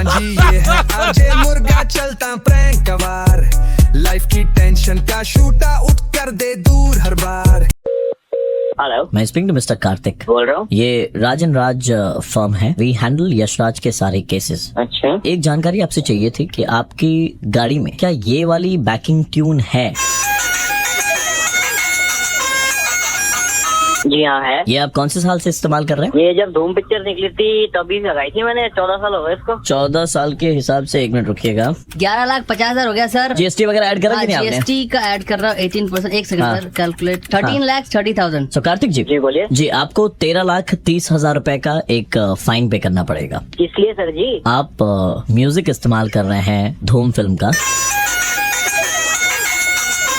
जी ये है आजे मुर्गा चलता प्रैंक कवार, लाइफ की टेंशन का शूटा उठ कर दे दूर हर बार। हेलो, मैं स्पीकिंग टू मिस्टर कार्तिक बोल रहा हूँ। ये राजन राज फर्म है। वी हैंडल यशराज के सारे केसेस। अच्छा, एक जानकारी आपसे चाहिए थी कि आपकी गाड़ी में क्या ये वाली बैकिंग ट्यून है? जी हाँ है। ये आप कौन से साल से इस्तेमाल कर रहे हैं? ये जब धूम पिक्चर निकली थी तभी लगाई थी मैंने, 14 साल हो गए इसको। 14 साल के हिसाब से 1 मिनट रुकिएगा। 11,50,000 हो गया सर। जीएसटी वगैरह ऐड करा कि नहीं आपने? जीएसटी का ऐड कर रहा हूँ 18%। एक सेकंड हाँ। Sir, calculate 13,30,000। तो कार्तिक जी जी बोलिए। जी, आपको 13,30,000 रुपए का एक फाइन पे करना पड़ेगा। इसलिए सर जी? आप म्यूजिक इस्तेमाल कर रहे हैं धूम फिल्म का।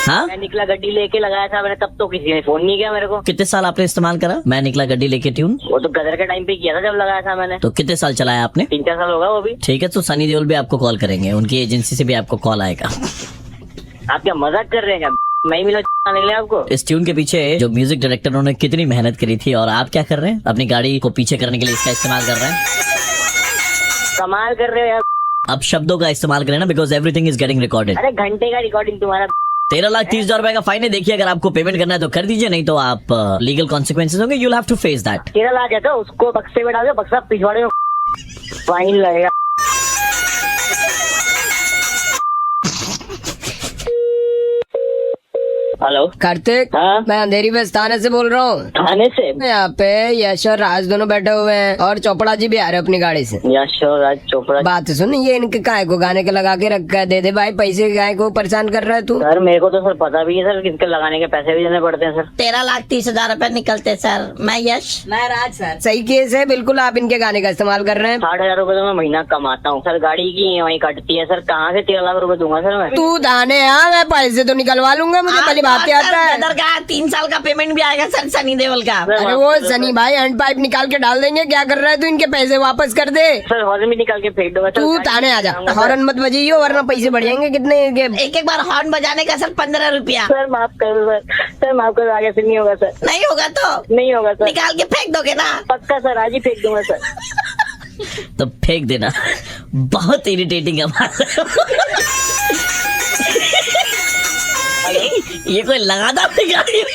हाँ, मैं निकला गड्डी लेके लगाया था मैंने, तब तो किसी ने फोन नहीं किया मेरे को। कितने साल आपने इस्तेमाल करा? मैं निकला गड्डी लेके ट्यून। वो तो गदर के टाइम पे किया था जब लगाया था मैंने। तो कितने साल चलाया आपने? 3-4 साल होगा वो भी। ठीक है, तो सनी देओल भी आपको कॉल करेंगे, उनकी एजेंसी से भी आपको कॉल आएगा। आप क्या मजाक कर रहे हैं क्या? मैं ही मिला निकले आपको। इस ट्यून के पीछे जो म्यूजिक डायरेक्टर ने कितनी मेहनत करी थी, और आप क्या कर रहे हैं? अपनी गाड़ी को पीछे करने के लिए इसका इस्तेमाल कर रहे हैं। कमाल कर रहे हो यार। अब शब्दों का इस्तेमाल करें ना, because everything is getting recorded. अरे घंटे का रिकॉर्डिंग तुम्हारा। 13,30,000 रुपए का फाइन है। देखिए, अगर आपको पेमेंट करना है तो कर दीजिए, नहीं तो आप लीगल कॉन्सिक्वेंसेज होंगे। You will have to face that. 13 lakh है तो उसको बक्से में डाल दो, बक्सा पिछवाड़े में फाइन लगेगा। हेलो कार्तिक, हाँ? मैं अंधेरी वेस्ट थाने से बोल रहा हूँ। थाने से? यहाँ पे यश और राज दोनों बैठे हुए हैं और चोपड़ा जी भी आ रहे हैं अपनी गाड़ी से। यश और राज चोपड़ा। बात सुन, ये इनके काय को गाने के लगा के रखा है। दे दे भाई पैसे, गाय को परेशान कर रहा है तू। सर मेरे को तो सर पता भी है सर, किसके लगाने के पैसे भी देने पड़ते हैं सर। 13,30,000 रुपए निकलते सर। मैं यश। मैं राज सर। सही केस है, बिल्कुल आप इनके गाने का इस्तेमाल कर रहे हैं। 60,000 रूपए तो मैं महीना कमाता हूँ सर। गाड़ी की EMI कटती है सर, कहाँ से 13 लाख रूपए दूंगा सर मैं? तू थाने आ, मैं पैसे तो निकलवा लूंगा, मुझे भली बात आता है। का 3 साल का पेमेंट भी आएगा सर, सनी देओल का। अरे वो सनी भाई हैंड पाइप निकाल के डाल देंगे। क्या कर रहा है तू? इनके पैसे वापस कर दे। सर हॉर्न भी निकाल के फेंक दूंगा। तू थाने आ जा, हॉर्न मत बजाइयो वरना पैसे बढ़ जाएंगे। कितने के? एक बार हॉर्न बजाने का सर 15 रुपया। सर माफ कर दो सर, माफ कर दो, आगे से नहीं होगा सर। नहीं होगा तो नहीं होगा सर। निकाल के फेंक दोगे ना? पक्का सर, आज ही फेंक दूंगा सर। तो फेंक देना। बहुत इरिटेटिंग है। ये कोई लगाता अपनी गाड़ी में।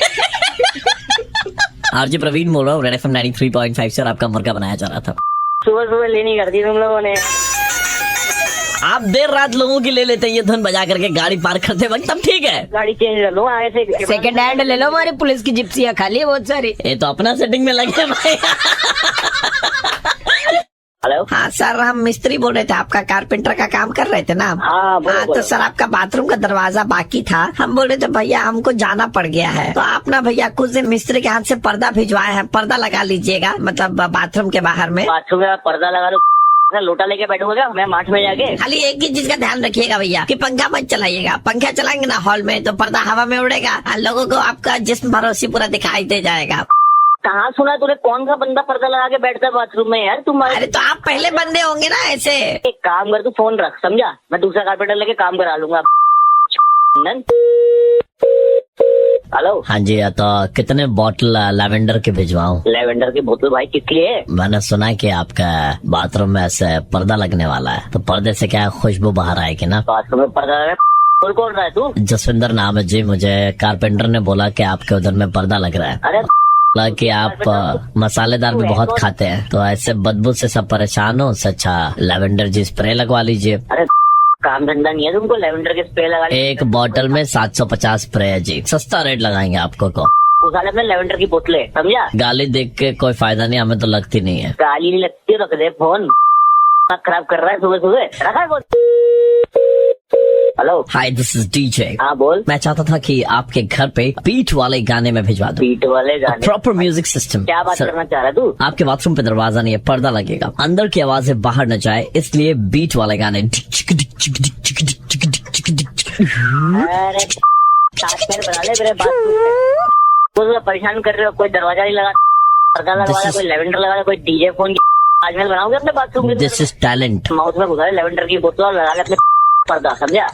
आरजे प्रवीण बोल रहा हूँ, रेड FM 93.5 से, और आपका मुर्गा बनाया जा रहा था। सुबह सुबह लेनी कर दी तुम लोगों ने। आप देर रात लोगों की ले लेते हैं ये धुन बजा करके गाड़ी पार्क करते वक्त, तब ठीक है। गाड़ी चेंज कर लो आगे से। सेकंड हैंड ले लो, हमारी पुलिस की जिप्सियाँ खाली है बहुत सारी। ये तो अपना सेटिंग में लगे भाई। हेलो, हाँ सर, हम मिस्त्री बोल रहे थे, आपका कारपेंटर का काम कर रहे थे ना। हाँ बोलो, तो बोलो। सर आपका बाथरूम का दरवाजा बाकी था। हम बोल रहे थे भैया हमको जाना पड़ गया है, तो आप ना भैया कुछ दिन मिस्त्री के हाथ से पर्दा भिजवाए हैं, पर्दा लगा लीजिएगा, मतलब बाथरूम के बाहर में। बाथरूम में पर्दा लगा लो। सर लोटा लेके बैठूंगा मैं माठ में जाके। खाली एक ही चीज का ध्यान रखिएगा भैया कि पंखा मत चलाइएगा। पंखा चलाएंगे ना हॉल में तो पर्दा हवा में उड़ेगा, लोगों को आपका जिस्म भरोसी पूरा दिखाई दे जाएगा। कहाँ सुना तूने? कौन सा बंदा पर्दा लगा के बैठता है बाथरूम में यार? तुम अरे तो आप पहले बंदे होंगे ना ऐसे। एक काम कर, तू फोन रख, समझा? मैं दूसरा कारपेंटर लेके काम करा लूंगा। हेलो, हाँ जी, तो कितने बॉटल लैवेंडर के भिजवाऊं? लेवेंडर की बोतल भाई किस लिए? मैंने सुना है कि आपका बाथरूम में ऐसे पर्दा लगने वाला है, तो पर्दे से क्या खुशबू बाहर आएगी ना? बाथरूम में पर्दा लगा? कौन रहा है तू? जसविंदर नाम है जी, मुझे कारपेंटर ने बोला कि आपके उधर में पर्दा लग रहा है। अरे कि आप मसालेदार भी बहुत खाते हैं, तो ऐसे बदबू से सब परेशान हो, उससे अच्छा लेवेंडर जी स्प्रे लगवा लीजिए। अरे काम धंधा नहीं है तुमको लेवेंडर के स्प्रे लगा? एक बोतल में 750 स्प्रे है जी, सस्ता रेट लगाएंगे आपको को। उठा ले अपने लेवेंडर की बोतलें, समझा? गाली देख के कोई फायदा नहीं, हमें तो लगती नहीं है। गाली नहीं लगती है, रख दे फोन। खराब कर रहा है सुबह सुबह, रखा है phone. Hello, hi this is DJ. हाँ बोल। मैं चाहता था कि आपके घर पे बीट वाले गाने में भिजवा दूं, बीट वाले गाने? Proper music system. क्या बात करना चाह रहा है तू? आपके बाथरूम पे दरवाजा नहीं है, पर्दा लगेगा, अंदर की आवाजें बाहर न जाए, इसलिए बीट वाले गाने। अरे बना ले मेरे बात। तो परेशान कर रहे हो, कोई दरवाजा नहीं लगा, पर्दा लगवा, कोई लेवेंडर लगा, कोई डीजे फोन की ताजमहल बनाओगे अपने बाथरूम में? This is talent. माउथ में घुसा ले लेवेंडर की बोतल और लगा ले अपने पर्दा, समझा?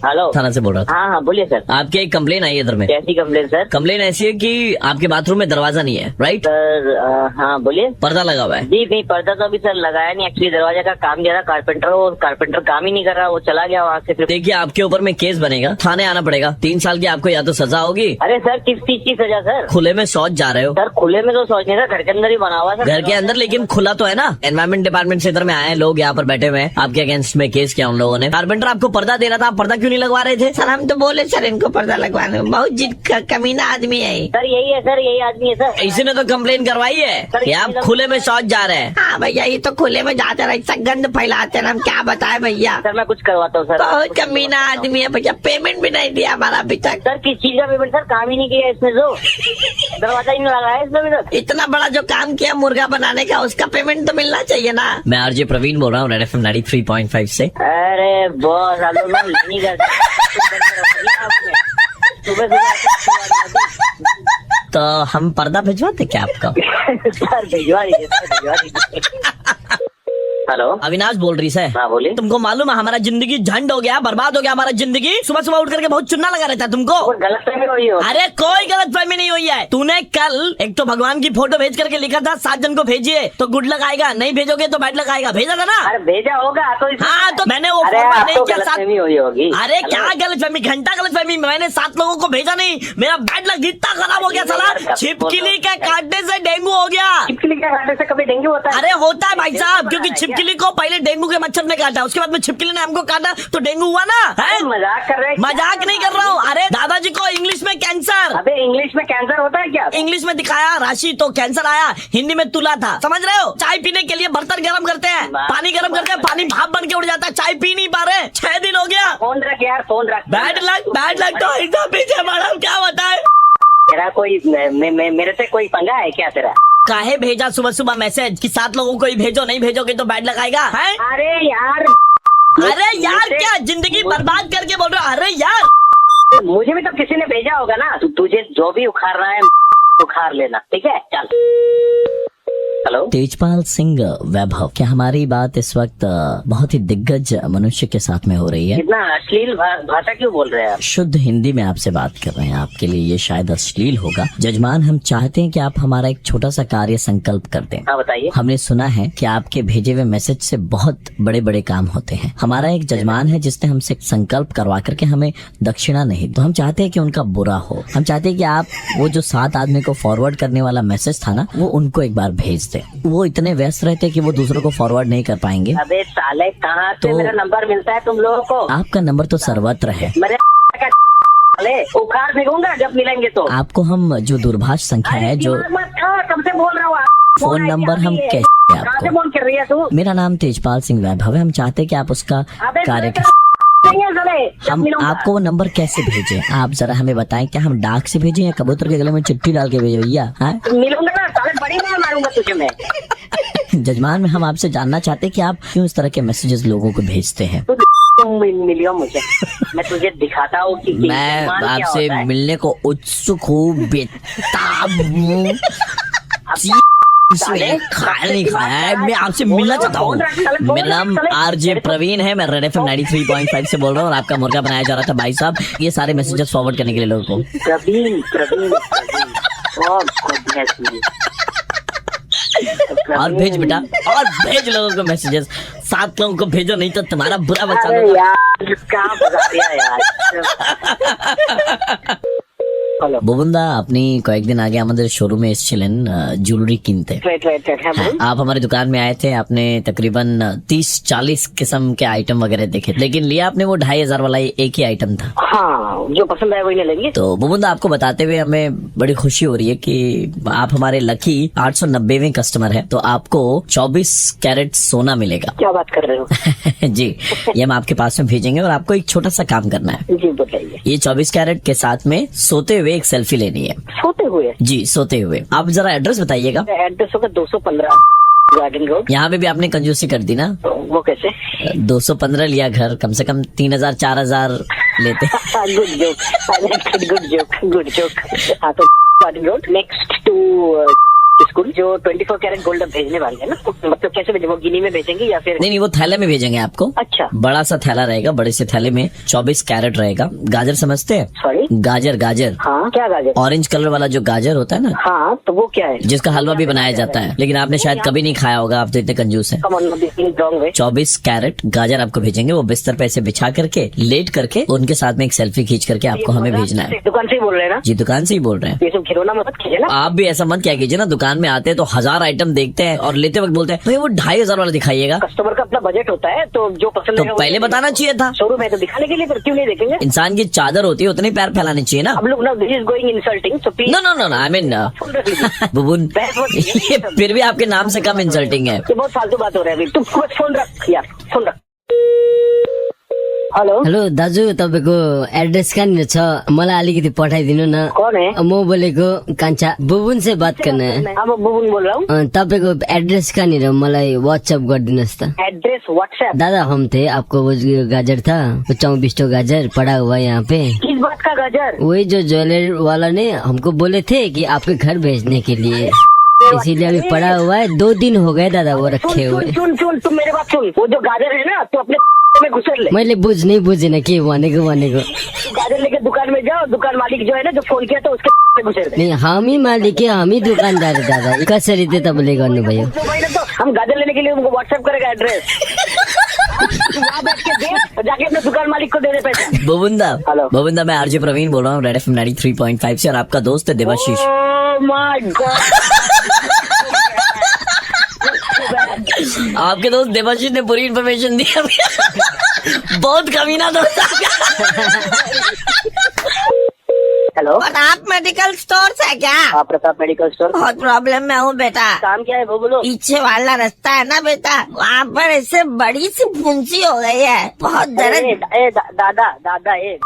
हेलो। थाना से बोल रहा था। हाँ हाँ बोलिए सर। आपकी एक कंप्लेन आई है इधर में। कैसी कंप्लेन सर? कंप्लेन ऐसी है कि आपके बाथरूम में दरवाजा नहीं है, राइट? सर हाँ बोलिए। पर्दा लगा हुआ है। जी नहीं, पर्दा तो अभी सर लगाया नहीं। एक्चुअली दरवाजा का काम दिया था कारपेंटर, वो कारपेंटर काम ही नहीं कर रहा, वो चला गया वहाँ से। फिर देखिए आपके ऊपर में केस बनेगा, थाने आना पड़ेगा। 3 साल की आपको या तो सजा होगी। अरे सर किस चीज की सजा सर? खुले में शौच जा रहे हो। सर खुले में तो सोच नहीं था, घर के अंदर ही बना हुआ सर। घर के अंदर लेकिन खुला तो है ना। एनवायरमेंट डिपार्टमेंट से इधर में आए हैं लोग, यहाँ पर बैठे हुए हैं, आपके अगेंस्ट में केस किया उन लोगों ने। कारपेंटर आपको पर्दा दे रहा था, आप पर्दा क्यों नहीं लगवा रहे थे? सर हम तो बोले सर इनको पर्दा लगवाने, बहुत जिद कमीना आदमी है ये। सर यही है सर, यही आदमी है सर। इसी ने तो कंप्लेन करवाई है कि आप खुले में शौच जा रहे हैं। हाँ भैया, ये तो खुले में जाते रहे, ऐसा गंद फैलाते हैं, हम क्या बताए भैया। सर मैं कुछ करवाता हूँ सर। बहुत कमीना आदमी है भैया, पेमेंट भी नहीं दिया हमारा अभी तक। सर किस चीज का पेमेंट? सर काम ही नहीं किया इसमें, जो दरवाजा ही नहीं लगाया इसमें अभी तक। इतना बड़ा जो काम किया मुर्गा बनाने का, उसका पेमेंट तो मिलना चाहिए ना। मैं आरजे प्रवीण बोल रहा हूँ, रेड एफएम 93.5 से। अरे बॉस आप लोग नहीं करते। सुबह तो हम पर्दा भिजवाते क्या आपका? सर भिजवा दीजिए, सर भिजवा दीजिए। हेलो अविनाश बोल रही है। हाँ बोलिए। तुमको मालूम है हमारा जिंदगी झंड हो गया, बर्बाद हो गया हमारा जिंदगी। सुबह सुबह उठ करके बहुत चुन्ना लगा रहता है तुमको। कोई गलत फहमी हुई हो? अरे कोई गलत फहमी नहीं हुई है। तूने कल एक तो भगवान की फोटो भेज करके लिखा था 7 जन को भेजिए तो गुड लक आएगा, नहीं भेजोगे तो बैड लक आएगा। भेजा था ना? अरे भेजा होगा तो हाँ तो मैंने वो अरे forward नहीं आपको किया। गलत फहमी हुई होगी। अरे क्या गलत फहमी, घंटा गलत फहमी। मैंने 7 लोगों को भेजा नहीं, मेरा बैड लक इतना खराब हो गया साला, छिपकली के काटने से डेंगू हो गया। छिपकली के काटने से कभी डेंगू होता है? अरे होता है भाई साहब, क्योंकि छिपकली को पहले डेंगू के मच्छर ने काटा, उसके बाद में छिपकली ने हमको काटा तो डेंगू हुआ ना। है मजाक कर रहे हैं? मजाक नहीं कर रहा हूँ। अरे दादाजी को इंग्लिश में कैंसर, अबे इंग्लिश में कैंसर होता है क्या? इंग्लिश में दिखाया राशि तो कैंसर आया, हिंदी में तुला था। समझ रहे हो? चाय पीने के लिए बर्तन गर्म करते हैं, पानी गर्म करते हैं, पानी भाप बन के उड़ जाता है, चाय पी नहीं पा रहे। 6 दिन हो गया। फोन रख यार, फोन रख। बैड लक तो ऐसा पीछे मैडम, क्या बताए? तेरा कोई मेरे से कोई पंगा है क्या तेरा? काहे भेजा सुबह सुबह मैसेज कि 7 लोगों को ही भेजो, नहीं भेजोगे तो बैड लक आएगा? है अरे यार, अरे यार क्या जिंदगी बर्बाद करके बोल रहे हो? अरे यार मुझे भी तो किसी ने भेजा होगा ना। तुझे जो भी उखाड़ रहा है उखाड़ लेना, ठीक है? चल। हेलो तेजपाल सिंह वैभव, क्या हमारी बात इस वक्त बहुत ही दिग्गज मनुष्य के साथ में हो रही है? इतना अश्लील भाषा क्यों बोल रहे हैं आप? शुद्ध हिंदी में आपसे बात कर रहे हैं, आपके लिए ये शायद अश्लील होगा। जजमान हम चाहते हैं कि आप हमारा एक छोटा सा कार्य संकल्प कर दें। हाँ बताइए। हमने सुना है कि आपके भेजे हुए मैसेज से बहुत बड़े बड़े काम होते हैं। हमारा एक जजमान है जिसने हमसे एक संकल्प करवा करके हमें दक्षिणा नहीं, तो हम चाहते हैं कि उनका बुरा हो। हम चाहते हैं कि आप वो जो 7 आदमी को फॉरवर्ड करने वाला मैसेज था ना, वो उनको एक बार भेज दे। वो इतने व्यस्त रहते कि वो दूसरों को फॉरवर्ड नहीं कर पाएंगे। अबे साले कहाँ से तो मेरा नंबर मिलता है तुम लोगों को? आपका नंबर तो सर्वत्र है। मेरे साले उखाड़ फेंकूंगा जब मिलेंगे तो। आपको हम जो दूरभाष संख्या है, जो कब से बोल रहा हूँ, फोन नंबर हम कैसे कहाँ से आपको? फोन कर रही है तू? मेरा नाम तेजपाल सिंह वैभव है। हम चाहते हैं कि आप उसका कार्य हम आपको वो नंबर कैसे भेजें? आप जरा हमें बताएं, क्या हम डाक से भेजें या कबूतर के गले में चिट्ठी डाल के भेजें भैया? मिलूंगा ना, साले बड़ी मार मारूंगा तुझे मैं। जजमान में हम आपसे जानना चाहते हैं कि आप क्यों इस तरह के मैसेजेस लोगों को भेजते हैं? तुम मिलियो मुझे, मैं तुझे दिखाता हूँ कि मैं जजमान क्या आपसे होता है। मिलने को उत्सुक हूँ, बेताब हूँ। इसमें खाया नहीं खाया है, मैं आपसे मिलना चाहता हूँ। मेरा नाम आरजे प्रवीण है, मैं रेड एफएम 93.5 से बोल रहा हूँ और आपका मुर्गा बनाया जा रहा था भाई साहब, ये सारे मैसेजेस फॉरवर्ड करने के लिए लोगों को। प्रवीण प्रवीण और भेज बेटा, और भेज लोगों को मैसेजेस। 7 लोगों को भेजो, नहीं तो तुम्हारा बुरा बच्चा अरे होगा। यार कहाँ फंसा दिया यार। हेलो बोबुंदा, আপনি কয়েকদিন আগে আমাদের শোরুমে এসেছিলেন জুয়েলারি কিনতে। हाँ, आप हमारी दुकान में आए थे, आपने तकरीबन 30-40 किस्म के आइटम वगैरह देखे, लेकिन लिया आपने वो 2500 वाला एक ही आइटम था। हाँ जो पसंद आए वही ले लेंगे। तो बोबुंदा, आपको बताते हुए हमें बड़ी खुशी हो रही है कि आप हमारे लकी 890वें कस्टमर हैं, तो आपको 24 कैरेट सोना मिलेगा। क्या बात कर रहे हो? जी, ये हम आपके पास में भेजेंगे और आपको एक छोटा सा काम करना है। जी बताइए। ये 24 कैरेट के साथ में सोते हुए एक सेल्फी लेनी है। सोते हुए? जी सोते हुए। आप जरा एड्रेस बताइएगा। एड्रेस होगा 215 गार्डन रोड। यहाँ पे भी आपने कंजूसी कर दी ना। वो कैसे? 215 लिया घर, कम से कम 3000-4000 लेते। Good joke, good joke, good joke. हाँ तो garden road next to school जो 24 कैरेट गोल्ड भेजने वाले हैं ना, मतलब कैसे भेजेंगे, वो गिनी में भेजेंगे या फिर? नहीं, वो थैले में भेजेंगे आपको। अच्छा, बड़ा सा थैला रहेगा, बड़े से थैले में 24 कैरेट रहेगा। गाजर समझते हैं? सॉरी, गाजर। हाँ, क्या गाजर? ऑरेंज कलर वाला जो गाजर होता है ना, हाँ, तो वो क्या है? जिसका हलवा भी बनाया जाता है, लेकिन आपने शायद कभी नहीं खाया होगा, आप तो इतने कंजूस हैं। 24 कैरेट गाजर आपको भेजेंगे, वो बिस्तर पे ऐसे बिछा करके लेट करके उनके साथ में एक सेल्फी खींच करके आपको हमें भेजना है। दुकान से ही बोल रहे हैं ना? जी, दुकान से ही बोल रहे हैं। ये सब खिलौना मत कीजिए ना। आप भी ऐसा मत क्या कीजिए ना, दुकान में आते हैं तो 1000 आइटम देखते हैं और लेते वक्त बोलते हैं भाई वो 2500 वाला दिखाइएगा। कस्टमर का अपना बजट होता है, तो जो पसंद तो पहले बताना चाहिए था। शोरूम है तो दिखाने के लिए, फिर क्यों नहीं देखेंगे? इंसान की चादर होती है, उतने पैर फैलाने चाहिए ना। हम लोग ना, दिस इज गोइंग इंसल्टिंग, तो प्लीज। नो, आई मीन बुबुन, ये फिर भी आपके नाम से कम इंसल्टिंग है। ये बहुत फालतू बात हो रहा है अभी। तुम बस फोन रख यार, फोन रख। हेलो हेलो दाजु, तपाईँको एड्रेस कहाँनिर छ? मलाई अलिकति पठाइदिनु न। कौन है? म बोलेको कान्छा बुबुन से बात करना है। हाँ, मैं बुबुन बोल रहा हूँ। तपाईँको एड्रेस कहाँनिर मलाई व्हाट्सएप गरिदिनुहोस् त। Address WhatsApp? दादा हम थे, आपको वो जो गाजर था, 24 गाजर पड़ा हुआ यहाँ पे। किस बात का गाजर? वही जो ज्वेलर वाला ने हमको बोले थे कि आपके घर भेजने के लिए, इसीलिए अभी पड़ा हुआ है। 2 दिन हो गए दादा वो रखे हुए। सुन, तुम मेरे बात सुन। वो जो गाजर है ना, तो अपने में घुसर ले। मैले नहीं बुझेन के भनेको। गाजर लेके दुकान में जाओ, दुकान मालिक जो है ना, जो फोन किया, तो उसके में घुसर दे। नहीं, हामी मालिक है, हामी दुकानदार दादा। कसरी चाहिँ तपाईँले गर्नुभयो? तो हम गाजर लेने के लिए उनको व्हाट्सएप करेगा एड्रेस। वहाँ बैठ के दे, जाके अपने दुकान मालिक को दे दे पैसे। बुबुंदा, मैं आरजे प्रवीण बोल रहा हूँ, रेड FM 93.5 से, और आपका दोस्त है देवाशीष। ओह माय गॉड, आपके दोस्त देवाशीष ने पूरी इन्फॉर्मेशन दी अभी। बहुत कमीना दोस्त। हेलो, प्रताप मेडिकल स्टोर है क्या? हाँ, प्रताप मेडिकल स्टोर। बहुत प्रॉब्लम में हूँ बेटा। काम क्या है वो बोलो। पीछे वाला रास्ता है ना बेटा, वहाँ पर ऐसे बड़ी सी फुंसी हो गई है, बहुत दर्द। दादा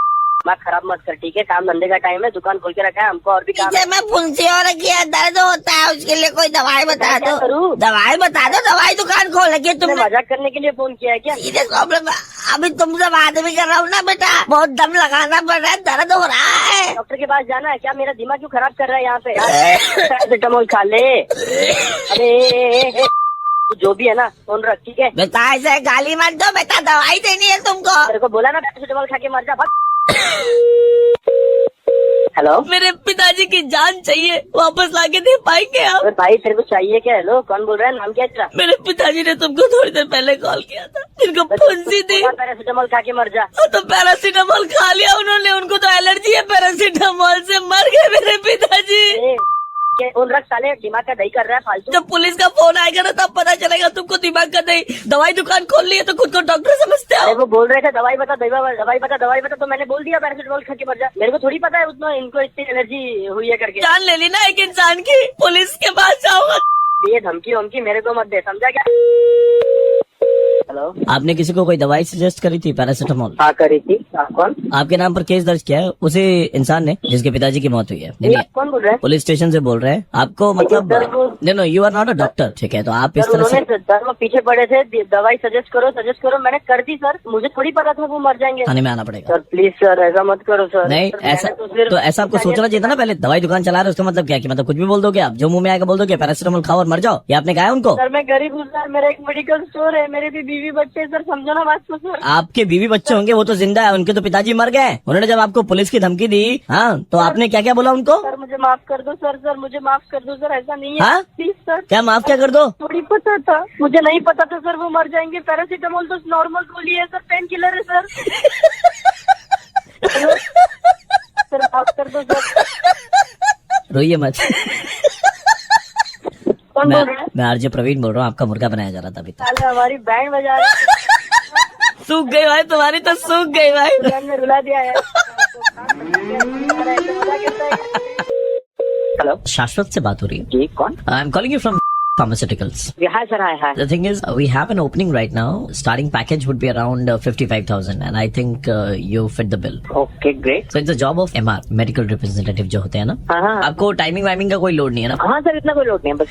बात खराब मत कर, ठीक है? काम धंधे का टाइम है, दुकान खोल के रखा है, हमको और भी काम है। मैं फुंसी हो रखी है, दर्द होता है, उसके लिए कोई दवाई बता दो। दवाई बता दो, दवाई दुकान खोल रखी है तुमने। मजाक करने के लिए फोन किया है क्या? Serious problem. अभी तुमसे बात भी कर रहा हूँ ना बेटा, बहुत दम लगाना पड़ रहा है, दर्द हो रहा है। डॉक्टर के पास जाना है क्या? मेरा दिमाग क्यों खराब कर रहा है यहाँ पे? पैरासिटामोल खा ले। अरे जो भी है ना, फोन रख, ठीक है? बेटा ऐसे गाली मत दो बेटा, दवाई देनी है तुमको। मेरे को बोला ना पैरासिटामोल खा के मर जा। हेलो, मेरे पिताजी की जान चाहिए, वापस लाके दे पाएंगे आप? अरे भाई, तेरे को चाहिए क्या? हेलो, कौन बोल रहा है? नाम क्या है तेरा? मेरे पिताजी ने तुमको थोड़ी देर पहले कॉल किया था, जिनको फुंसी थी। पैरासिटामोल खा के मर जा। तो पैरासीटामोल खा लिया उन्होंने, उनको तो एलर्जी है पैरासीटामोल से, मर गए मेरे पिताजी। फोन रख साले, दिमाग का दही कर रहा है फालतू। जब पुलिस का फोन आएगा ना, तब पता चलेगा तुमको दिमाग का दही। दवाई दुकान खोल ली है तो खुद को डॉक्टर समझते हो। वो बोल रहे थे दवाई बता, दवाई बता, तो मैंने बोल दिया पैरासिटामोल खा के मर जा। मेरे को थोड़ी पता है उतना इनको इतनी एलर्जी हुई है करके। जान ले ली ना एक इंसान की, पुलिस के पास जाऊंगा। ये धमकी मेरे को मत दे, समझा क्या? हेलो, आपने किसी को कोई दवाई सजेस्ट करी थी पैरासीटामोल? हाँ करी थी। आप कौन? आपके नाम पर केस दर्ज किया है उसी इंसान ने जिसके पिताजी की मौत हुई है। ये कौन बोल रहा है? पुलिस स्टेशन से बोल रहे हैं आपको, मतलब no, you are not a doctor, ठीक है? तो आप इस तरह से सर पीछे पड़े थे, दवाई सजेस्ट करो, मैंने कर दी सर। मुझे थोड़ी पता था वो मर जाएंगे। थाने में आना पड़ेगा सर, प्लीज सर, ऐसा मत करो सर। नहीं, ऐसा तो ऐसा आपको सोचना चाहिए था ना पहले। दवाई दुकान चला रहे, उसका मतलब क्या कि मतलब कुछ भी बोल दोगे आप, जो मुंह में आएगा बोल दोगे पैरासीटामोल खाओ और मर जाओ? ये आपने कहा है उनको? सर मैं गरीब हूँ सर, मेरा एक मेडिकल स्टोर है, मेरे भी बीवी बच्चे, सर समझो ना बात को सर। आपके बीवी बच्चे होंगे, वो तो जिंदा है, उनके तो पिताजी मर गए। उन्होंने जब आपको पुलिस की धमकी दी, हाँ, तो आपने क्या क्या बोला उनको? सर मुझे माफ कर दो सर, मुझे माफ कर दो सर, ऐसा नहीं है। हाँ? Please sir. क्या माफ क्या कर दो? थोड़ी पता था, मुझे नहीं पता था सर वो मर जाएंगे। पैरासीटामोल तो नॉर्मल गोली है सर, पेन किलर है सर। सर माफ कर दो सर। रोइए मत। कौन बोल रहा है? मैं आरजे प्रवीण बोल रहा हूँ, आपका मुर्गा बनाया जा रहा था अभी तक। साले हमारी बैंड बजा रहे। सूख गई भाई तुम्हारी, तो सूख गई भाई। बैंड में रुला दिया है। हेलो, शाश्वत से बात हो रही है? जी कौन? I am calling you from pharmaceuticals. Hi sir, hi. The thing is, we have an opening right now. Starting package would be around 55,000, and I think you fit the bill. Okay, great. So it's a job of MR, medical representative जो होते हैं ना। हाँ। आपको timing वाइमिंग का कोई load नहीं है ना? हाँ सर, इतना कोई लोड नहीं है, बस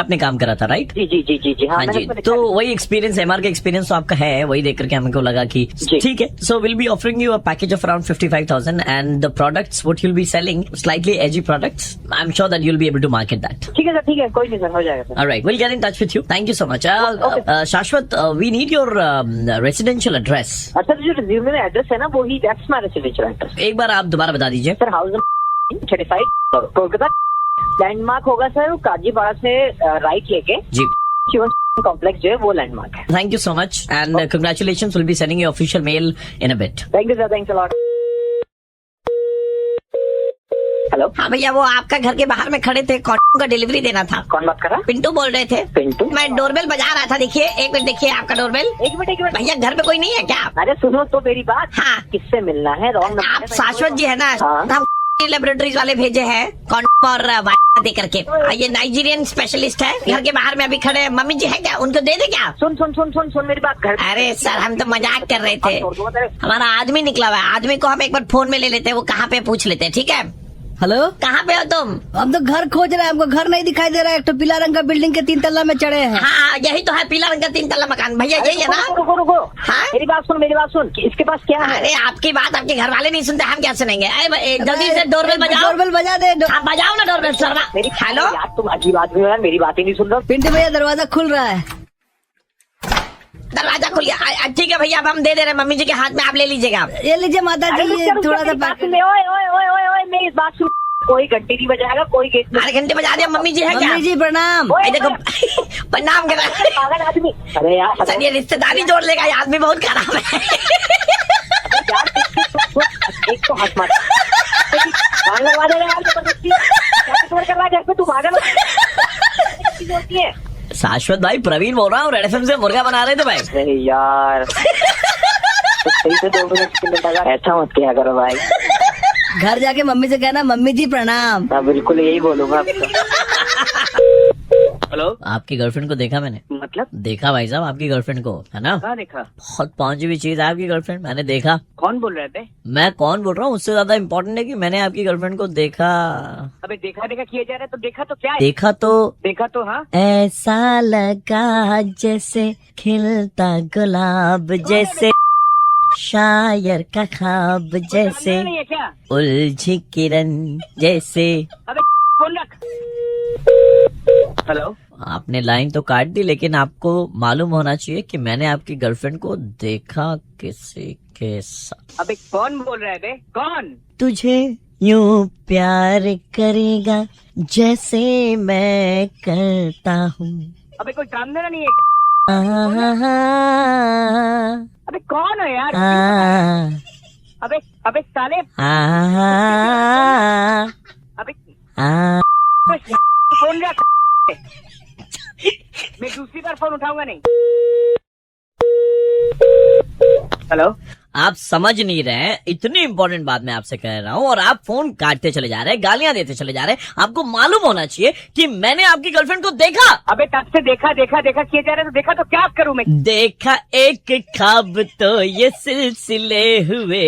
आपने काम करा था, राइट? जी जी जी जी जी, हाँ हाँ मैंने जी, उसमें तो देखा। वही एक्सपीरियंस, एमआर का एक्सपीरियंस तो आपका है, वही देख करके हमको लगा कि जी। ठीक है. So will be offering you a package of around 55,000 and the products what you will be selling slightly AG products. I am sure that you will be able to market that. ठीक है sir, ठीक है, कोई नहीं sir, हो जाएगा sir. Alright, we'll get in touch with you. Thank you so much. Shashwat, we need your residential address. Sir जो resume में एड्रेस है ना, वो ही दैट्स माय रेसिडेंशियल एड्रेस। एक बार आप दोबारा बता दीजिए. Sir house 35 Kolkata. लैंडमार्क होगा सर काजीपाड़ा से राइट लेके जी. शिवन कॉम्प्लेक्स जो है वो लैंडमार्क है। Thank you so much and congratulations. We'll be sending you official mail in a bit. Thank you sir, thanks a lot. Hello, हाँ भैया, वो आपका घर के बाहर में खड़े थे, कॉटन का डिलीवरी देना था। कौन बात कर रहा है? पिंटू बोल रहे थे। पिंटू? मैं डोरबेल बजा रहा था, देखिए एक मिनट, देखिए आपका डोरबेल। एक मिनट भैया घर पे कोई नहीं है क्या? अरे सुनो तो मेरी बात। हाँ। किससे मिलना है? रॉन्ग नंबर आप शाश्वत जी है ना? हाँ। हम लेबोरेटरीज वाले भेजे हैं कॉन्डम और वाइट दे करके। ये नाइजीरियन स्पेशलिस्ट है, घर के बाहर में अभी खड़े हैं। मम्मी जी है क्या? उनको दे दे क्या? सुन सुन सुन सुन सुन मेरी बात। घर अरे सर, हम तो मजाक कर रहे थे। छोड़ दो तेरे। हमारा आदमी निकला हुआ है, आदमी को हम एक बार फोन में ले लेते हैं, वो कहाँ पे पूछ लेते हैं, ठीक है? हेलो, कहाँ पे हो तुम? हम तो घर खोज रहे हैं, हमको घर नहीं दिखाई दे रहा है। एक तो पीला रंग का बिल्डिंग के 3 तल्ला में चढ़े हैं। हाँ यही तो है, पीला रंग का 3 तल्ला मकान। भैया यही है ना? रुको रुको रुको। हाँ? मेरी बात सुन, मेरी बात सुन। इसके पास क्या है? अरे आपकी बात आपके घर वाले नहीं सुनते, हम क्या सुनेंगे? अरे जल्दी से डोरबेल बजाओ। डोरबेल बजा दे। हाँ बजाओ ना डोरबेल सर। मेरी हेलो, यार तुम अजीब आदमी हो यार, मेरी बात ही नहीं सुन रहे। पिंटू भैया दरवाजा खुल रहा है। दरवाजा खुल गया। ठीक है भैया, अब हम दे दे रहे हैं मम्मी जी के हाथ में, आप ले लीजिएगा। ये लीजिए माता अरे जी, रुक ये जा, रुक जा, थोड़ा सा मेरी बात पैकेट। सुन ले। ओए ओए ओए ओए ओए, मेरी बात सुन। कोई घंटी नहीं बजाएगा, कोई गेट नहीं। 8 घंटे बजा दिया। मम्मी जी है क्या? मम्मी जी प्रणाम। ओए, ये देखो प्रणाम कर पागल आदमी। अरे यार सर, ये रिश्तेदारी जोड़ लेगा, ये आदमी बहुत खराब है। यार, एक तो हाथ मार भाग लगवा देगा यार जबरदस्ती। क्या कर रहा है घर पे? तू पागल होती है। शाश्वत भाई, प्रवीण बोल रहा हूँ, रेड एफएम से मुर्गा बना रहे थे भाई. अरे यार तो सही से 2 मिनट के लिए लगा। ऐसा मत किया करो भाई। घर जाके मम्मी से कहना मम्मी जी प्रणाम। मैं बिल्कुल यही बोलूंगा आपको। हेलो, आपकी गर्लफ्रेंड को देखा मैंने. मतलब देखा भाई साहब आपकी गर्लफ्रेंड को, है ना. कहाँ देखा? बहुत पहुंची हुई चीज है आपकी गर्लफ्रेंड. मैंने देखा. कौन बोल रहे थे? मैं कौन बोल रहा हूँ उससे ज्यादा इम्पोर्टेंट है कि मैंने आपकी गर्लफ्रेंड को देखा. अबे देखा देखा किया जा रहा है तो देखा तो क्या है? देखा तो हाँ। ऐसा लगा जैसे खिलता गुलाब, जैसे शायर का ख्वाब, जैसे नहीं है क्या? उलझी किरण जैसे. अबे फोन रख। हेलो, आपने लाइन तो काट दी, लेकिन आपको मालूम होना चाहिए कि मैंने आपकी गर्लफ्रेंड को देखा किसी के साथ. अबे कौन बोल रहे थे? कौन? तुझे यूं प्यार करेगा जैसे मैं करता हूँ. अबे कोई काम देना नहीं है? अबे कौन है यार? अबे अबे साले, अबे फोन रख। मैं दूसरी बार फोन उठाऊंगा नहीं। हेलो, आप समझ नहीं रहे हैं, इतनी इंपॉर्टेंट बात मैं आपसे कह रहा हूँ और आप फोन काटते चले जा रहे हैं, गालियां देते चले जा रहे हैं. आपको मालूम होना चाहिए कि मैंने आपकी गर्लफ्रेंड को देखा. अबे तब से देखा देखा देखा किए जा रहे तो देखा तो क्या करूं मैं? देखा एक ख्वाब तो ये सिलसिले हुए,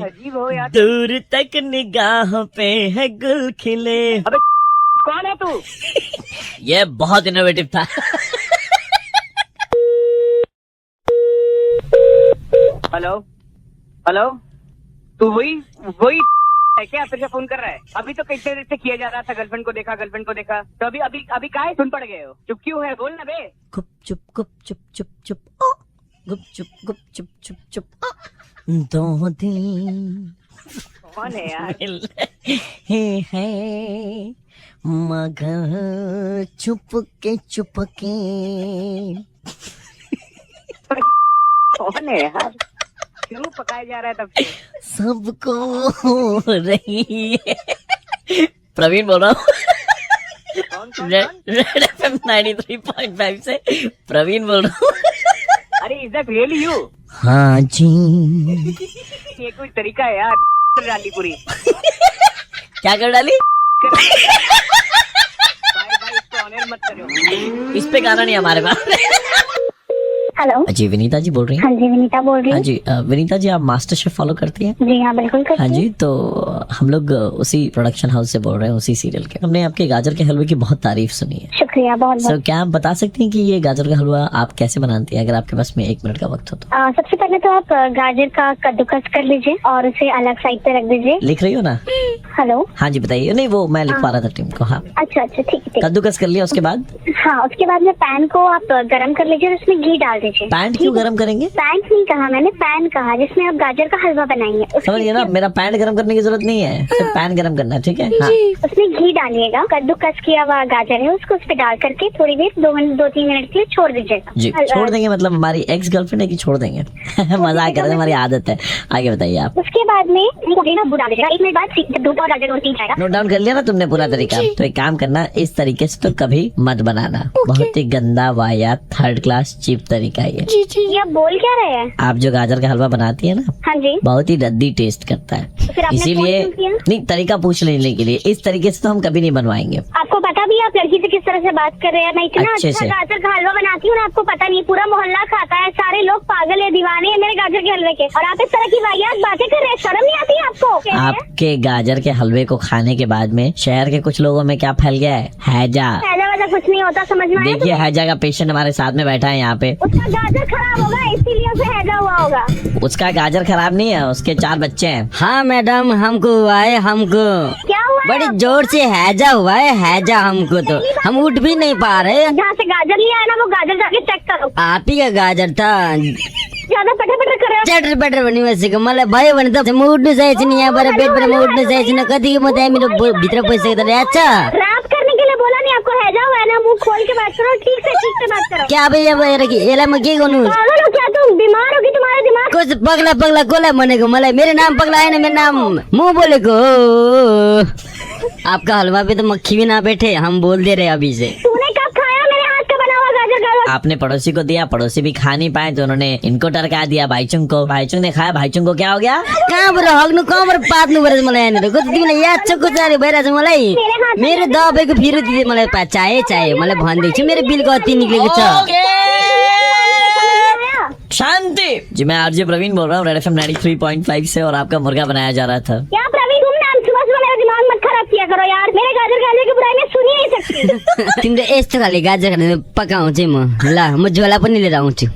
अजीब हो यार। दूर तक निगाह पे है गुल खिले. अबे कौन है तू? ये बहुत इनोवेटिव था. हेलो हेलो, तू वही वही है क्या? फिर से फोन कर रहा है? अभी तो कैसे देर से किया जा रहा था, गर्लफ्रेंड को देखा गर्लफ्रेंड को देखा, तो अभी अभी अभी काहे सुन पड़ गए हो? चुप क्यों है? बोल ना बे। गुप चुप गुप चुप चुप चुप ओ, गुप चुप चुप चुप ओ, दो दिन कौन है यार? है मगर चुपके कौन है यार? क्यों पकाया जा रहा है तब से? सबको हो रही है. प्रवीण बोल रहा हूँ, कौन कौन रेड एफएम 93.5 से प्रवीण बोल रहा हूँ. अरे इज दैट रियली यू? हाँ जी. ये कोई तरीका है यार? डाली पूरी क्या कर डाली? भाई भाई इसको ऑनर मत करो। इस पे गाना नहीं हमारे पास. हेलो। जी विनीता जी बोल रही हैं? हाँ जी, विनीता बोल रही हाँ हूँ। जी विनीता जी, आप मास्टर शेफ फॉलो करती हैं? जी हाँ, बिल्कुल करती हाँ हूँ। जी, तो हम लोग उसी प्रोडक्शन हाउस से बोल रहे हैं, उसी सीरियल के। हमने आपके गाजर के हलवे की बहुत तारीफ सुनी है। शुक्रिया बहुत सर बहुत। क्या आप बता सकती हैं कि ये गाजर का हलवा आप कैसे बनाती हैं, अगर आपके पास में 1 मिनट का वक्त हो तो? सबसे पहले तो आप गाजर का कद्दूकस कर लीजिए और उसे अलग साइड पे रख दीजिए। लिख रही हो ना? हेलो। हाँ जी बताइए। नहीं वो मैं लिखवा रहा था टीम को। हाँ अच्छा अच्छा, ठीक है ठीक कद्दूकस कर लिया, उसके बाद? हाँ, उसके बाद में पैन को आप गरम कर लीजिए और उसमें घी डाल दीजिए। पैंट क्यों गरम करेंगे? पैन नहीं कहा मैंने, पैन कहा जिसमें आप गाजर का हलवा बनाएंगे। समझिए ना, मेरा पैंट गरम करने की जरूरत नहीं है, सिर्फ पैन गरम करना है, ठीक है? हाँ। उसमें घी डालिएगा, कद्दूकस किया हुआ गाजर है उसको उस पर डाल करके थोड़ी देर 2-3 मिनट के लिए छोड़ दीजिएगा। जी छोड़ देंगे मतलब हमारी एक्स गर्लफ्रेंड है कि छोड़ देंगे? मजाक कर रहे हैं, हमारी आदत है। आगे बताइए आप। उसके बाद में डाल दीजिएगा। 1 मिनट बाद जब दूध और गाजर और तीन जाएगा। नोट डाउन कर लिया ना तुमने पूरा तरीका? तो एक काम करना, इस तरीके से तो कभी मत बनाना, बहुत ही गंदा वाहियात 3rd क्लास चीप तरीका है ये। ये आप बोल क्या रहे हैं? आप जो गाजर का हलवा बनाती है ना, हाँ जी। बहुत ही रद्दी टेस्ट करता फिर है, आपने इसीलिए फोन क्यों किया? नहीं, तरीका पूछ लेने के लिए। इस तरीके से तो हम कभी नहीं बनवाएंगे। आपको पता भी है आप लड़की से किस तरह से बात कर रहे हैं? मैं इतना अच्छे अच्छा से। गाजर का हलवा बनाती हूँ ना, आपको पता नहीं, पूरा मोहल्ला खाता है, सारे लोग पागल है, दीवाने हैं मेरे गाजर के हलवे के, और आप इस तरह की वाहियात बातें कर रहे हैं। शर्म नहीं आती है आपको? आपके गाजर के हलवे को खाने के बाद में शहर के कुछ लोगों में क्या फैल गया है? हैजा। ऐसा वैसा कुछ नहीं होता, समझ में आया? देखिए हैजा का पेशेंट हमारे साथ में बैठा है यहाँ पे। उसका गाजर खराब होगा इसीलिए उसे हैजा हुआ होगा। उसका गाजर खराब नहीं है, उसके 4 बच्चे हैं। हाँ मैडम, हमको हुआ है, हमको क्या हुआ है? बड़ी जोर से हैजा हुआ है, हैजा हमको, तो हम उठ भी नहीं पा रहे। जहाँ से गाजर लिया है ना, वो गाजर जाके चेक करो। आप ही का गाजर था। ज्यादा पटर पटर कर रहे हो। चटर पटर बनी वैसे का मलाई भयो भने त म उठ्नु सकेको छैन, यहाँबाट बेडबाट म उठ्नु सकेको छैन, कति म त्यहाँ मेरो भित्र पैसा अच्छा। रैप करने के लिए बोला नहीं आपको? हैजा हुआ है ना, मुंह खोल के बात करो, ठीक से बात करो। क्या भैया भएर कि यसलाई म के गर्नु? पागल हो क्या तुम? बीमार हो कि तुम्हारा दिमाग? कस पगला पगला कसलाई भनेको? मलाई मेरो नाम पगला आएन, मेरो नाम म बोलेको हो। आपका हलवा पे तो मक्खी भी ना बैठे, हम बोल दे रहे अभी से। तूने कब खाया मेरे हाथ का बना हुआ गाजर का हलवा? आपने पड़ोसी को दिया, पड़ोसी भी खा नहीं पाए तो उन्होंने इनको टरका दिया भाईचुंग को। भाईचुंग ने खाया, भाईचुंग को क्या हो गया? कहाँबाट हग्नु, कहाँबाट पात्नु पऱ्यो मलाई यहाँनिर? कति तिमीलाई याद छ कुचारी भइरहेछ मलाई? मेरो दबाईको फिरो दिँदै मलाई चाहिए मलाई भनिदिएको छु, मेरो बिल कति निक्लेको छ। शांति जी, मैं आरजे प्रवीण बोल रहा हूँ, रेड एफएम 93.5 से, और आपका मुर्गा बनाया जा रहा था। क्या प्रवीण, तुम नाम सुबह मेरा दिमाग मत खराब किया करो यार। मेरे गाजर का हलवे की बुराई मैं सुन ही नहीं सकती। तिमीले यस्तो खाले गाजर खाने पकाउँछु म। ल म झोला पनि लिएर आउँछु।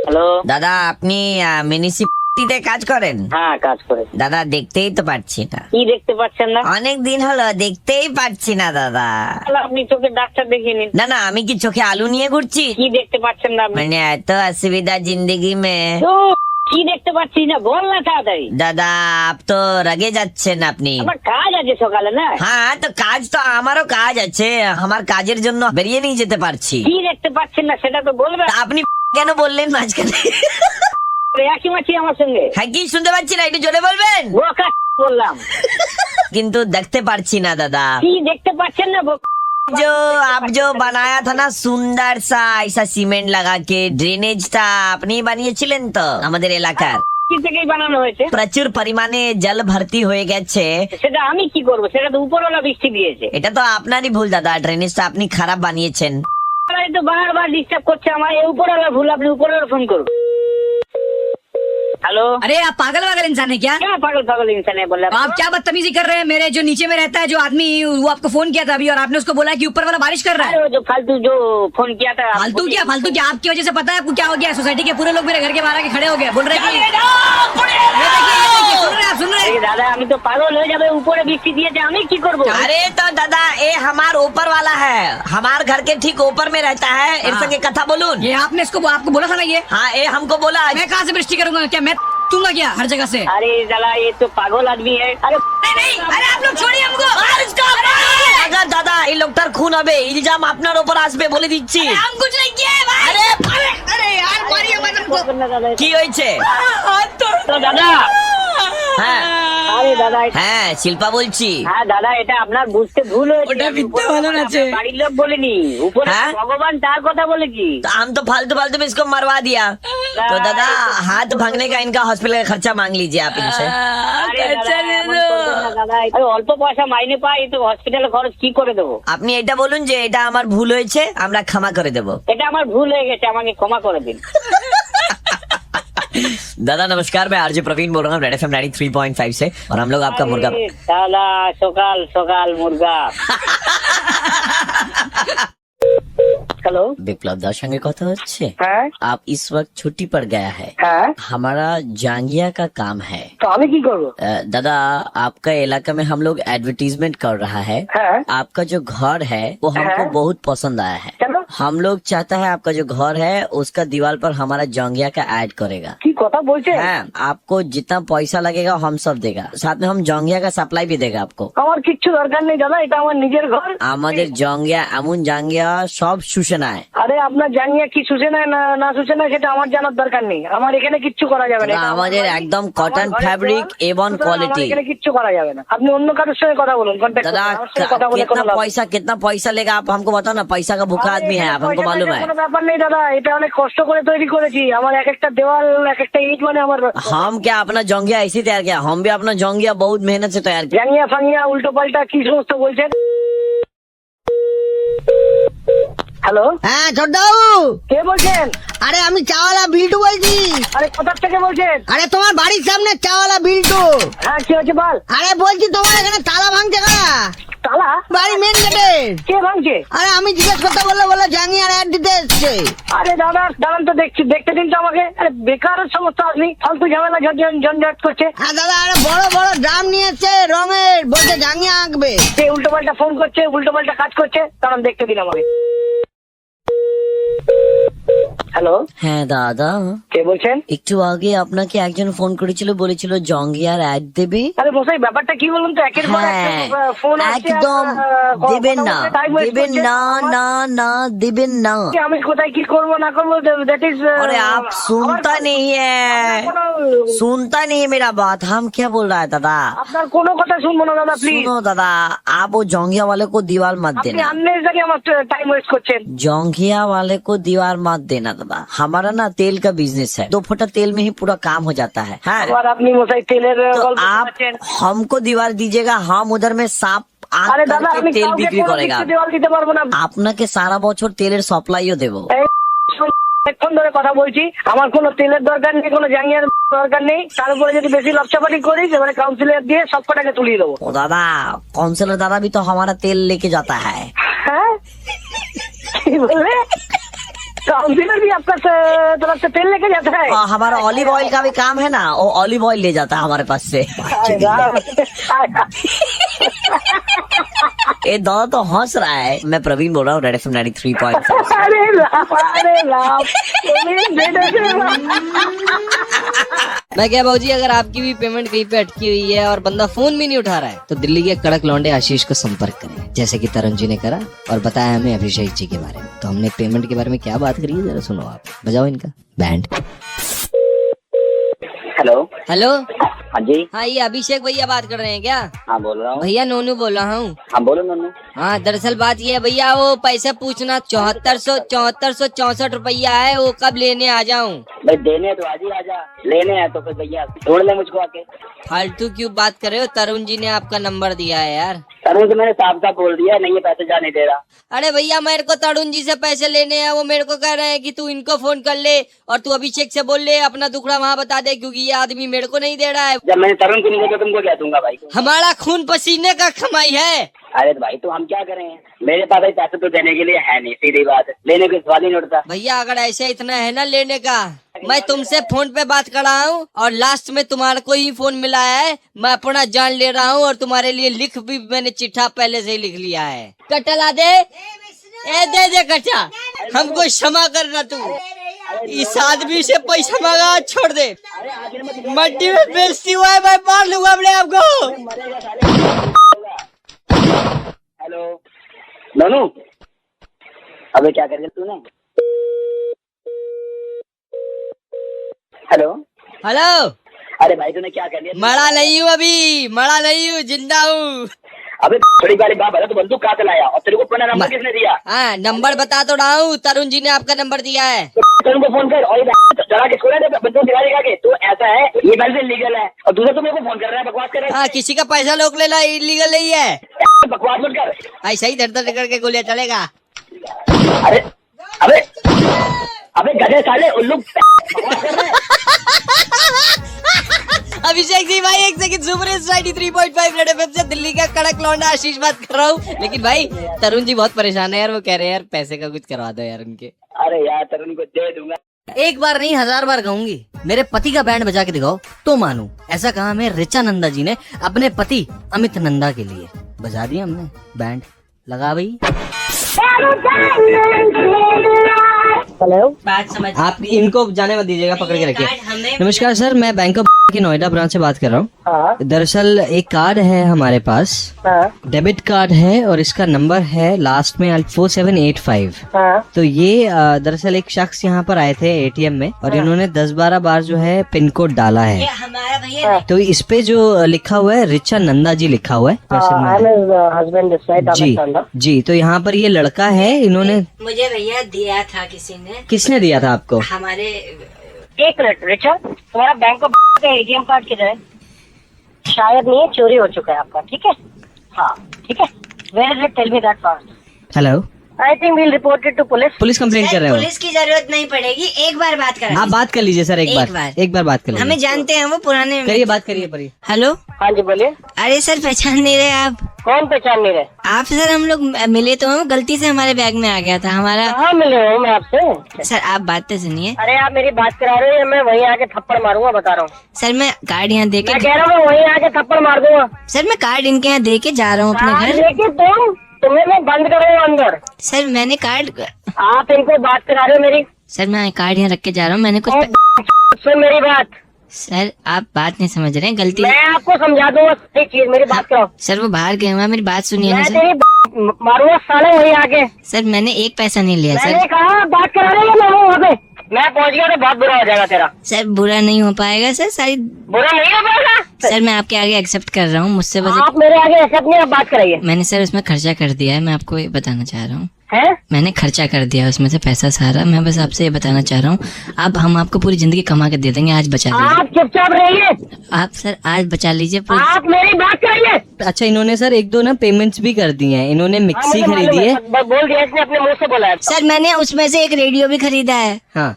হ্যালো। দাদা আপনি মিউনিসিপালিটিতে কাজ করেন? হ্যাঁ, কাজ করে। দাদা দেখতেই তো পাচ্ছি না। কি দেখতে পাচ্ছেন না? অনেক দিন হলো দেখতেই পাচ্ছি না দাদা। তাহলে আপনি চোখে ডাক্তার দেখিয়ে নিন। না না, আমি কি চোখে আলু নিয়ে ঘুরছি? কি দেখতে পাচ্ছেন না আপনি? মানে এত অসুবিধা জিন্দগি মে। তো কি দেখতে পাচ্ছি না, বল না তাড়াতাড়ি। দাদা আপ তো রেগে যাচ্ছেন আপনি। আমার কাজ আছে সকালে না। হ্যাঁ তো কাজ তো আমারও কাজ আছে, আমার কাজের জন্য বেরিয়ে নিয়ে যেতে পারছি। কি দেখতে পাচ্ছেন না সেটা তো বলবে। তা আপনি কেন বললেন মাঝখানে? একই মাছি আমার সঙ্গে। হ্যাঁ কি শুনতে পাচ্ছি না, একটু জোরে বলবেন। বোকা বললাম। কিন্তু দেখতে পারছি না দাদা। কি দেখতে পাচ্ছেন না? जो आप जो बनाया था ना सुंदर सा ऐसा सीमेंट लगा के, ड्रेनेजটা আপনি বানিয়েছিলেন তো আমাদের এলাকার? কি থেকেই বানানো হয়েছে। প্রচুর পরিমাণে জল ভর্তি হয়ে গেছে। সেটা আমি কি করবো? সেটা তো উপরওয়ালা বৃষ্টি দিয়েছে। এটা তো আপনারই ভুল দাদা, ড্রেনেজটা আপনি খারাপ বানিয়েছেন। এই তো বারবার ডিস্টার্ব করছে আমার, এই উপরওয়ালা ভুল, আপনি উপরওয়ালা ফোন করুন। हेलो। अरे आप पागल वागल इंसान है क्या? क्या पागल पागल इंसान है? बोला आप क्या बदतमीजी कर रहे हैं? मेरे जो नीचे में रहता है जो आदमी, वो आपको फोन किया था अभी, और आपने उसको बोला कि ऊपर वाला बारिश कर रहा है। अरे वो जो फालतू जो फोन किया था। फालतू क्या? आपकी वजह से पता है आपको क्या हो गया? सोसाइटी के पूरे लोग मेरे घर के बाहर आके खड़े हो गए, बोल रहे हैं कि- ये देखिए, सुन रहे हैं? दादा আমি তো पागल हो जाबे, উপরে বৃষ্টি দিয়েছে, আমি কি করব? अरे तो दादा ये हमार ऊपर वाला है, हमार घर के ठीक ऊपर में रहता है। इन संगे कथा बोलूं। ये आपने आपको बोला था ना ये? हाँ ये हमको बोला। मैं कहाँ से वृष्टि करूंगा? क्या मैं दूंगा क्या हर जगह से? अरे दादा ये तो पागल आदमी है। अरे नहीं, अरे आप लोग छोड़िए हमको। अगर दादा এই লোকটার খুন হবে, ইলজাম আপনার উপর আসবে বলে দিচ্ছি। हम कुछ नहीं किया है भाई। अरे यार मारिए मत हमको। दादा কি হয়েছে? तो दादा হ্যাঁ আরে দাদা হ্যাঁ শিল্পা বলছি। হ্যাঁ দাদা, এটা আপনার বুঝতে ভুল হয়েছে। ওটা মিথ্যা বানান আছে। আপনার বাড়ির লোক বলেনি, উপরে হ্যাঁ? ভগবান তার কথা বলেছি। तो हम तो फालतू फालतू में इसको मरवा दिया। तो दादा हाथ भागने का इनका हॉस्पिटल का खर्चा मांग लीजिए आप इनसे। আরে দাদা, এমন করবেন না দাদা। আরে অল্প পয়সা মাইনে পাই তো হসপিটালে খরচ কি করে দেবো? আপনি এটা বলুন যে এটা আমার ভুল হয়েছে, আমরা ক্ষমা করে দেব। এটা আমার ভুল হয়ে গেছে, আমাকে ক্ষমা করে দিন। दादा नमस्कार, मैं आरजे प्रवीण बोल रहा हूँ रेड एफएम 93.5 से, और हम लोग आपका मुर्गा আরে দাদা, সকাল সকাল মুরগা। হ্যালো, বিপ্লব দার সঙ্গে কথা হচ্ছে। হ্যাঁ आप इस वक्त छुट्टी पर गया है, হ্যাঁ, हमारा जांगिया का काम है। তো আমি কি করবো? दादा आपका इलाका में हम लोग एडवर्टीजमेंट कर रहा है। হ্যাঁ, आपका जो घर है वो हमको हाँ। बहुत पसंद आया है। কেন? हम लोग चाहता है आपका जो घर है उसका दीवार पर हमारा जांगिया का ऐड करेगा। কি কথা বলছেন? हाँ, आपको जितना पैसा लगेगा हम सब देगा, साथ में हम जांगिया का सप्लाई भी देगा आपको। আমার কিচ্ছু দরকার নেই দাদা, এটা আমার নিজের ঘর। আমাদের জাঙ্গিয়া এমন জাঙ্গিয়া সব সুসেনায়। আরে আপনার জানিয়ে কি সুসেনা না সুসেনা সেটা আমার জানার দরকার নেই। আমার এখানে কিচ্ছু করা যাবে না। দাদা, আমাদের একদম কটন ফ্যাব্রিক এবং কোয়ালিটি। এখানে কিচ্ছু করা যাবে না। আপনি অন্য কারোর সঙ্গে কথা বলুন, কন্ট্যাক্ট दादा করুন। আমার সঙ্গে কথা বলে कितना কোনো লাভ নেই। पैसा लेगा आप हमको बताओ ना, पैसा का भूखा आदमी है आप, हमको मालूम है। কোনো ব্যাপার নেই দাদা, এটা অনেক কষ্ট করে তৈরি করেছি। আমার এক একটা দেওয়াল, এক একটা ইট মানে আমার हम क्या अपना जोंगिया ऐसे ही तैयार किया, हम भी अपना जोंगिया बहुत मेहनत से तैयार किया। জানিয়া ফাঙ্গিয়া উল্টো পাল্টা কি সমস্ত বলছেন। হ্যালো, হ্যাঁ ছোটবাবু, কে বলছেন? আরে আমি চাওয়ালা বিল্টু বলছি। আরে কোথা থেকে বলছেন? আরে তোমার বাড়ির সামনে চাওয়ালা বিল্টু। হ্যাঁ, কি হয়েছে বল। আরে বলছি তোমার এখানে তালা ভাঙছে কারা? তালা বাড়ি মেন গেটে। কে ভাঙছে? আরে আমি জিজ্ঞেস করতে বললে জাঙ্গিয়ার অ্যাড দিতে এসছে। আরে দাদা দাঁড়ান তো, দেখতে দিন তো আমাকে। আরে বেকার সমস্ত আপনি ফালতু ঝামেলা ঝঞ্ঝাট করছে। হ্যাঁ দাদা, আরে বড় বড় ড্রাম নিয়ে এসছে রঙের, বলছে জাঙ্গিয়া আঁকবে। সে উল্টো পাল্টা ফোন করছে, উল্টো পাল্টা কাজ করছে, কারণ দেখতে দিন আমাকে। হ্যালো, হ্যাঁ দাদা, কে বলছেন? একটু আগে আপনাকে একজন ফোন করেছিল, বলেছিল জঙ্গিয়ার অ্যাড দেবে। আরে মশাই, ব্যাপারটা কি বলুন তো? একের পর হ্যাঁ একটা ফোন আসছে, একদম দেবেন না, দেবেন না, না না দেবেন না। আমি কোথায় কি করবো না করবো, দ্যাট ইজ। अरे आप सुनता नहीं है, सुनता नहीं है मेरा बात। हम क्या बोल रहा है दादा, আপনার কোনো কথা শুনবো না দাদা, প্লিজ। सुनो दादा, आप वो जोंगिया वाले को दीवार मत আপনি देना, আননেসারি আমার টাইম ওয়েস্ট করছেন। जोंगिया वाले को दीवार मत देना दादा। हमारा ना तेल का बिजनेस है, 2 फुटा तेल में ही पूरा काम हो जाता है। हाँ, আবার আপনি মশাই তেলের तो গল্প आप করছেন। हमको दीवार दीजिएगा, हम उधर में साफ आग আরে দাদা, करके আমি তেল কাউকে বিক্রি কোনো করেগা। কিছু দেওয়াল দিতে পারবো না। আপনাকে সারা বছর তেলের সাপ্লাইও দেবো। এই অনেকক্ষণ ধরে কথা বলছি, আমার কোনো তেলের দরকার নেই, কোনো জাঙ্গিয়ার দরকার নেই। তার উপরে যদি বেশি লপচাপাটি করিস, এবারে কাউন্সিলর দিয়ে সব কটাকে তুলিয়ে দেবো। ओ दादा, काउंसलर दादा भी तो हमारा तेल लेके जाता है। হ্যাঁ, কি বললে? काउंसलर भी आपका तरफ से तेल लेके जाता है? और हमारा ऑलिव ऑयल का भी काम है ना, वो ऑलिव ऑयल ले जाता है हमारे पास से। अरे राम। ये दादा तो हंस रहा है। मैं प्रवीण बोल रहा हूँ रेड एफएम 93.5। अरे राम, अरे राम। मैं क्या भाजी, अगर आपकी भी पेमेंट कहीं पे अटकी हुई है और बंदा फोन भी नहीं उठा रहा है तो दिल्ली के कड़क लौंडे आशीष को संपर्क करें, जैसे कि तरुण जी ने करा और बताया हमें अभिषेक जी के बारे में। तो हमने पेमेंट के बारे में क्या बात करी है, जरा सुनो आप। बजाओ इनका बैंड। हेलो, हेलो, हाँ जी। हाँ ये अभिषेक भैया बात कर रहे हैं क्या? हाँ बोल रहा हूँ। भैया नोनू बोल रहा हूँ। हाँ बोलो नन्नू। हाँ दरअसल बात ये है भैया, वो पैसे पूछना 7464 रुपया है, वो कब लेने आ जाऊँ? भाई देने हैं तो आज ही आजा, लेने हैं तो फिर भैया ढूंढ ले मुझको आके। फालतू क्यों बात कर रहे हो, तरुण जी ने आपका नंबर दिया है यार। तरुण से मैंने साफ साफ बोल दिया, नहीं ये पैसे जाने दे रहा। अरे भैया मेरे को तरुण जी से पैसे लेने हैं, वो मेरे को कह रहे हैं कि तू इनको फोन कर ले और तू अभिषेक से बोल ले, अपना दुखड़ा वहाँ बता दे, क्योंकि ये आदमी मेरे को नहीं दे रहा है। जब मैंने तरुण को नहीं दिया तो तुमको क्या दूंगा भाई? हमारा खून पसीने का कमाई है। अरे भाई तो हम क्या करें, मेरे पास भाई पैसे तो देने के लिए है नहीं, सीधी बात है, लेने का सवाल ही नहीं उठता। भैया अगर ऐसे इतना है ना लेने का, मैं तुमसे फोन पे बात कर रहा हूँ और लास्ट में तुम्हारे को ही फोन मिला है, मैं अपना जान ले रहा हूँ और तुम्हारे लिए लिख भी मैंने चिट्ठा पहले से ही लिख लिया है। कट्टा ला दे, ए दे कट्टा, हमको क्षमा करना तू, इस आदमी से पैसा मांगा छोड़ दे, मट्टी में बेचती हुआ है, मैं मार लूंगा अपने आप को। हेलो ननू, अबे क्या कर दिया तूने? हेलो, हेलो, अरे भाई तूने क्या कर लिया? मरा नहीं हूँ अभी, मरा नहीं हूँ, जिंदा हूँ। अबे थोड़ी वाली बात बता, तू बंदूक कहाँ से लाया और तेरे को अपना नंबर किसने दिया? हाँ नंबर बता तो रहा हूँ, तरुण जी ने आपका नंबर दिया है। तरुण को फोन कर। और जरा किसको बंदूक दिखा के तू ऐसा है, ये वैसे इलीगल है, और दूसरा तो मेरे को फोन कर रहा है, बकवास कर रहा है। हाँ किसी का पैसा लोग लेना इलीगल नहीं है। बकवास मत कर। ऐसा ही धड़ धड़ करके गोलियां चलेगा। अरे अबे अबे गधे साले उल्लू बकवास कर रहे हैं। अभिषेक जी भाई एक second, super hits 93.5 red FM से दिल्ली का कड़क लौंडा आशीष बात कर रहा हूँ। लेकिन भाई तरुण जी बहुत परेशान है यार, वो कह रहे हैं यार पैसे का कुछ करवा दो यार उनके। अरे यार तरुण को दे दूंगा। एक बार नहीं 1000 बार कहूंगी, मेरे पति का बैंड बजा के दिखाओ तो मानू। ऐसा कहा हमें ऋचा नंदा जी ने अपने पति अमित नंदा के लिए। बजा दिया हमने बैंड, लगा भाई। हेलो, बात समझ। आप इनको जाने मत दीजिएगा, पकड़ के रखिए। नमस्कार सर, मैं बैंक ऑफ की नोएडा ब्रांच से बात कर रहा हूँ। दरअसल एक कार्ड है हमारे पास, डेबिट कार्ड है और इसका नंबर है लास्ट में 4785। तो ये दरअसल एक शख्स यहाँ पर आए थे एटीएम में और इन्होंने 10-12 बार जो है पिन कोड डाला है। हमारा भैया तो इस पे जो लिखा हुआ है ऋचा नंदा जी लिखा हुआ है। जी जी, तो यहाँ पर ये लड़का है, इन्होंने मुझे भैया दिया था किसी ने। किसने दिया था आपको? हमारे एक मिनट रिचा, तुम्हारा बैंक ऑफ का एटीएम कार्ड किधर है? शायद नहीं है, चोरी हो चुका है आपका। ठीक है, हाँ ठीक है। Where is it, tell me that fast. Hello, I think we'll report it to police. Police complaint कर रहे हो? पुलिस की जरूरत नहीं पड़ेगी, एक बार बात कर। आप बात कर लीजिए सर, एक बार बात कर लीजिए। हमें जानते हैं वो पुराने। करिए बात करिए परी। हेलो, हाँ जी बोलिए। अरे सर पहचान नहीं रहे आप? कौन पहचान नहीं रहे? आप सर, हम लोग मिले तो हम, गलती से हमारे बैग में आ गया था हमारा। कहाँ मिले हो मैं आपसे? सर आप बात तो सुनिए। अरे आप मेरी बात करा रहे हो, मैं वहीं आके थप्पड़ मारूंगा, बता रहा हूँ। सर मैं कार्ड यहाँ दे के, मैं कह रहा हूँ वहीं आके थप्पड़ मार दूंगा। सर मैं कार्ड इनके यहाँ दे के जा रहा हूँ अपने घर। लेकिन तुम्हें मैं बंद करूँगा अंदर। सर मैंने कार्ड, आप इनको बात करा रहे हो मेरी? सर मैं कार्ड यहाँ रख के जा रहा हूँ, मैंने कुछ सुन मेरी बात। सर आप बात नहीं समझ रहे हैं, गलती। मैं आपको समझा दूंगा सही चीज, मेरी बात करो। सर वो बाहर गए हुए, मेरी बात सुनिए ना मैं सर। तेरी मारूंगा साले वहीं आके। सर मैंने एक पैसा नहीं लिया मैंने सर। कहा बात करा रहे हो, मैं हूँ वहाँ पे। मैं पहुँच गया तो बहुत बुरा हो जाएगा तेरा। सर बुरा नहीं हो पाएगा सर, सारी बुरा नहीं हो पाएगा सर मैं आपके आगे एक्सेप्ट कर रहा हूँ, मुझसे बस आप मेरे आगे ऐसे अपनी आप बात कराइए। मैंने सर उसमें खर्चा कर दिया है, मैं आपको ये बताना चाह रहा हूँ। हैं? मैंने खर्चा कर दिया उसमें से पैसा सारा, मैं बस आपसे ये बताना चाह रहा हूँ। अब हम आपको पूरी जिंदगी कमा के दे देंगे, आज बचा लीजिए आप चुपचाप रहिए। आप सर, आज बचा लीजिए। आप मेरी बात करिए। अच्छा, इन्होंने सर 1-2 ना पेमेंट्स भी कर दी हैं। इन्होंने मिक्सी खरीदी है। बोल दिया इसने, अपने मुंह से बोला है। सर मैंने उसमें से एक रेडियो भी खरीदा है। हाँ,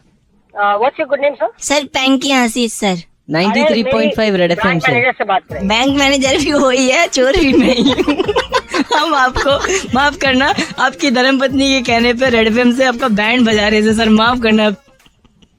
what's your good name sir? Sir bank की आशीष सर, 93.5 रेड एफएम से। मैनेजर से बात करें। बैंक मैनेजर भी वही है, चोर भी नहीं। हम आपको माफ करना, आपकी धर्मपत्नी के कहने पे रेड एफएम से आपका बैंड बजा रहे थे सर, माफ करना।